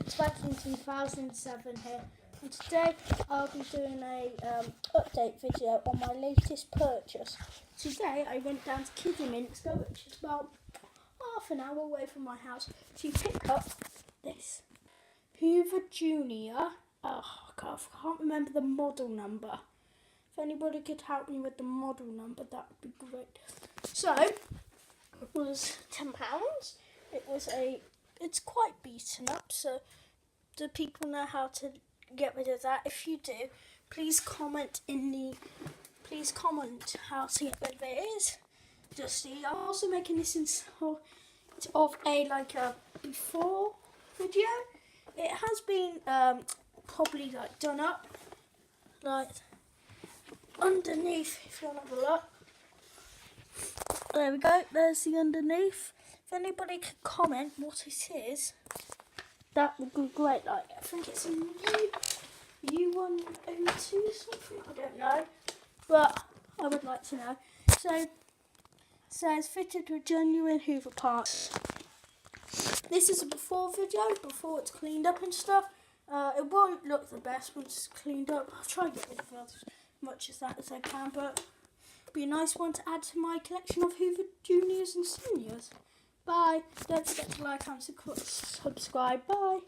It's back in 2007 here, and today I'll be doing a update video on my latest purchase. Today I went down to Kidderminster, which is about half an hour away from my house, to pick up this Hoover Junior. I can't remember the model number. If anybody could help me with the model number, that would be great. So it was £10. It's quite beaten up, so do people know how to get rid of that? If you do, please comment how to get rid of it. Is just see. I'm also making this of a before video. It has been probably done up underneath. If you want to have a look, there we go. There's the underneath. If anybody could comment what it is, that would be great. I think it's a U102 something. I don't know, but I would like to know. So it says fitted with genuine Hoover parts. This is a before video, before it's cleaned up and stuff. It won't look the best once it's cleaned up. I'll try and get rid of as much of that as I can, but it'll be a nice one to add to my collection of Hoover Juniors and Seniors. Bye. Don't forget to like and subscribe. Bye.